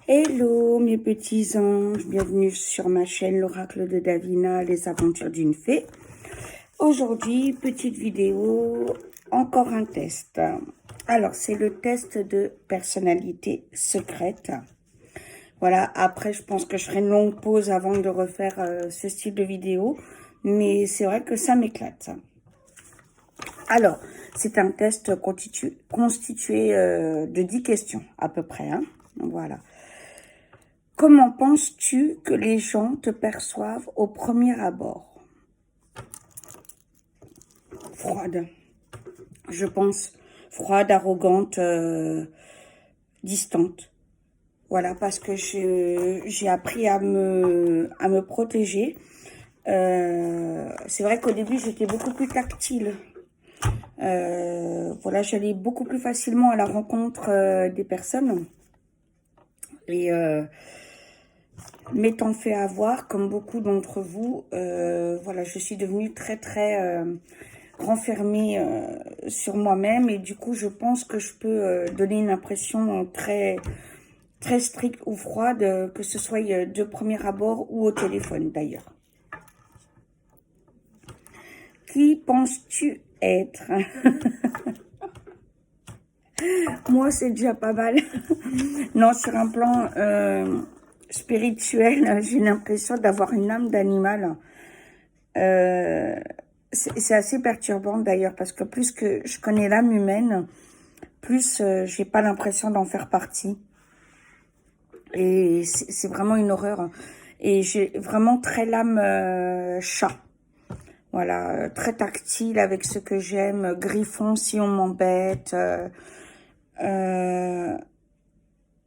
Hello mes petits anges, bienvenue sur ma chaîne l'oracle de Davina, les aventures d'une fée. Aujourd'hui, petite vidéo, encore un test. Alors, c'est le test de personnalité secrète. Voilà, après je pense que je ferai une longue pause avant de refaire ce style de vidéo, mais c'est vrai que ça m'éclate. Alors, c'est un test constitué de 10 questions à peu près, hein. Voilà. Comment penses-tu que les gens te perçoivent au premier abord? Froide. Je pense froide, arrogante, distante. Voilà, parce que j'ai appris à me protéger. C'est vrai qu'au début, j'étais beaucoup plus tactile. Voilà, j'allais beaucoup plus facilement à la rencontre des personnes. Et m'étant fait avoir, comme beaucoup d'entre vous, voilà, je suis devenue très renfermée sur moi-même. Et du coup, je pense que je peux donner une impression très stricte ou froide, que ce soit de premier abord ou au téléphone d'ailleurs. Qui penses-tu être? Moi, c'est déjà pas mal. Non, sur un plan spirituel, j'ai l'impression d'avoir une âme d'animal. C'est assez perturbant d'ailleurs, parce que plus que je connais l'âme humaine, plus j'ai pas l'impression d'en faire partie. Et c'est vraiment une horreur. Et j'ai vraiment très l'âme chat. Voilà, très tactile avec ce que j'aime, griffon si on m'embête.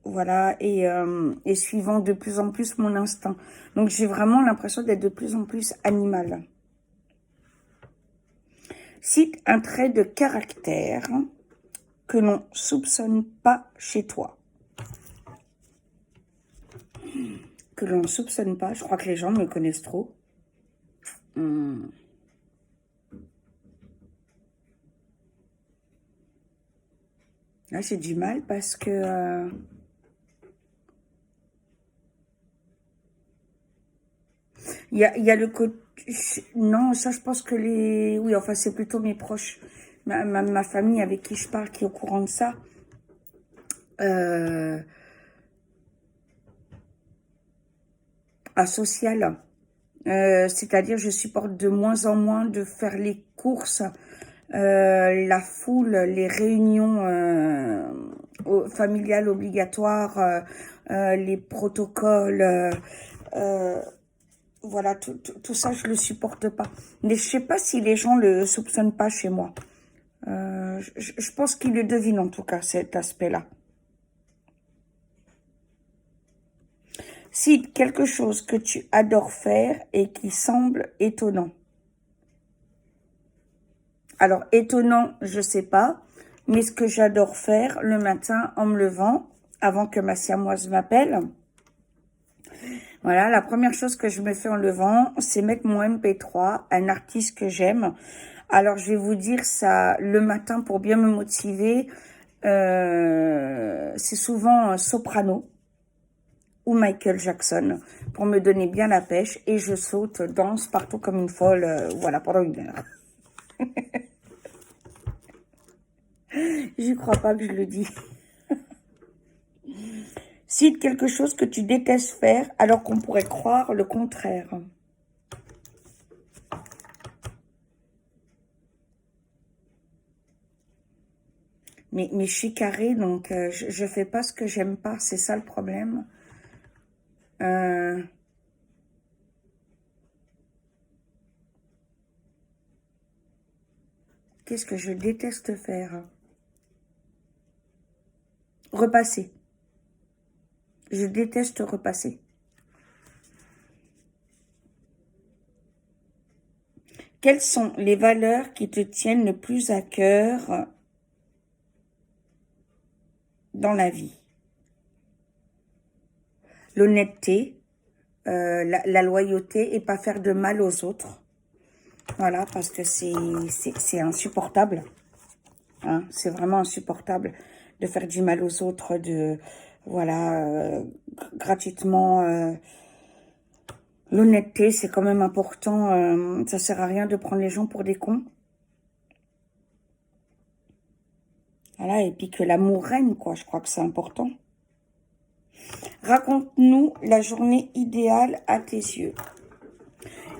Voilà, et suivant de plus en plus mon instinct. Donc j'ai vraiment l'impression d'être de plus en plus animal. Cite un trait de caractère que l'on soupçonne pas chez toi. Que l'on soupçonne pas, je crois que les gens me connaissent trop. Là, j'ai du mal parce que... Il y a le côté... Non, ça, je pense que les... Oui, enfin, c'est plutôt mes proches. Ma famille avec qui je parle, qui est au courant de ça. Asocial. C'est-à-dire, je supporte de moins en moins de faire les courses, la foule, les réunions familiales obligatoires, les protocoles... voilà, tout ça, je le supporte pas. Mais je sais pas si les gens le soupçonnent pas chez moi. Je pense qu'ils le devinent en tout cas, cet aspect-là. Cite quelque chose que tu adores faire et qui semble étonnant. Alors, étonnant, je sais pas, mais ce que j'adore faire le matin en me levant, avant que ma siamoise m'appelle, voilà, la première chose que je me fais en levant, c'est mettre mon MP3, un artiste que j'aime. Alors, je vais vous dire ça le matin pour bien me motiver. C'est souvent Soprano ou Michael Jackson pour me donner bien la pêche. Et je saute, danse partout comme une folle, voilà, pendant 1 heure. J'y crois pas que je le dis. Cite quelque chose que tu détestes faire alors qu'on pourrait croire le contraire. Mais je suis carrée, donc je fais pas ce que j'aime pas. C'est ça le problème. Qu'est-ce que je déteste faire? Repasser. Je déteste repasser. Quelles sont les valeurs qui te tiennent le plus à cœur dans la vie? L'honnêteté, la loyauté et pas faire de mal aux autres. Voilà, parce que c'est insupportable. Hein, c'est vraiment insupportable de faire du mal aux autres, voilà, gratuitement. L'honnêteté, c'est quand même important. Ça sert à rien de prendre les gens pour des cons. Voilà, et puis que l'amour règne, quoi. Je crois que c'est important. Raconte-nous la journée idéale à tes yeux.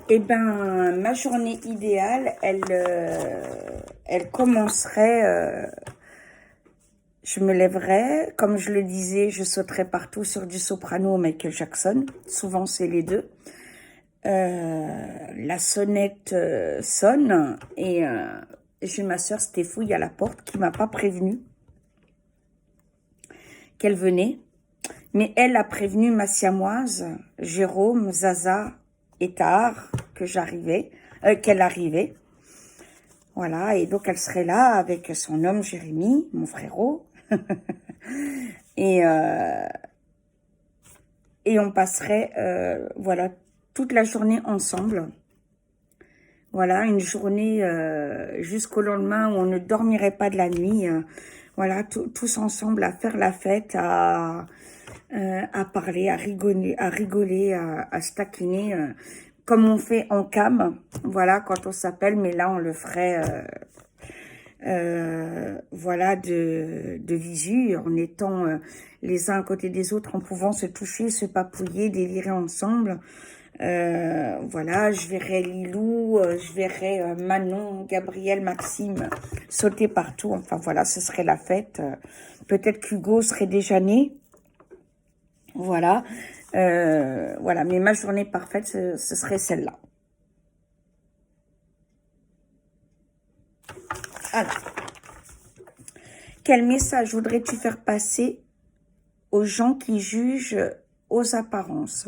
Eh ben, ma journée idéale, elle commencerait... je me lèverais, comme je le disais, je sauterais partout sur du soprano ou Michael Jackson. Souvent, c'est les deux. La sonnette sonne et j'ai ma soeur Stéphouille à la porte qui m'a pas prévenu qu'elle venait. Mais elle a prévenu ma siamoise, Jérôme, Zaza et Tahar, qu'elle arrivait. Voilà, et donc elle serait là avec son homme Jérémy, mon frérot. et on passerait, voilà, toute la journée ensemble. Voilà, une journée jusqu'au lendemain où on ne dormirait pas de la nuit. Voilà, tous ensemble à faire la fête, à parler, à rigoler, à se taquiner, comme on fait en cam, voilà, quand on s'appelle, mais là, on le ferait, voilà, de visu, en étant les uns à côté des autres, en pouvant se toucher, se papouiller, délirer ensemble. Voilà, je verrais Lilou, je verrais Manon, Gabriel, Maxime sauter partout. Enfin voilà, ce serait la fête. Peut-être qu'Hugo serait déjà né. Voilà, voilà. Mais ma journée parfaite, ce serait celle-là. Alors, quel message voudrais-tu faire passer aux gens qui jugent aux apparences?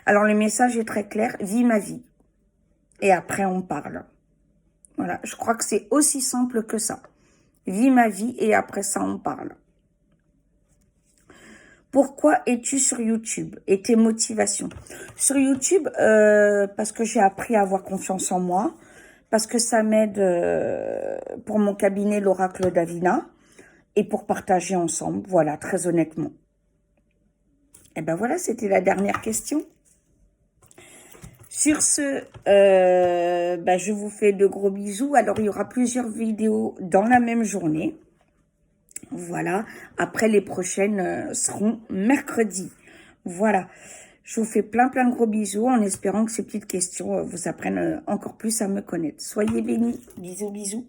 Alors, le message est très clair. Vis ma vie. Et après, on parle. Voilà, je crois que c'est aussi simple que ça. Vis ma vie et après ça, on parle. Pourquoi es-tu sur YouTube et tes motivations? Sur YouTube, parce que j'ai appris à avoir confiance en moi, parce que ça m'aide pour mon cabinet, l'Oracle Davina, et pour partager ensemble, voilà, très honnêtement. Et ben voilà, c'était la dernière question. Sur ce, ben je vous fais de gros bisous. Alors, il y aura plusieurs vidéos dans la même journée. Voilà. Après, les prochaines seront mercredi. Voilà. Je vous fais plein de gros bisous en espérant que ces petites questions vous apprennent encore plus à me connaître. Soyez bénis. Bisous, bisous.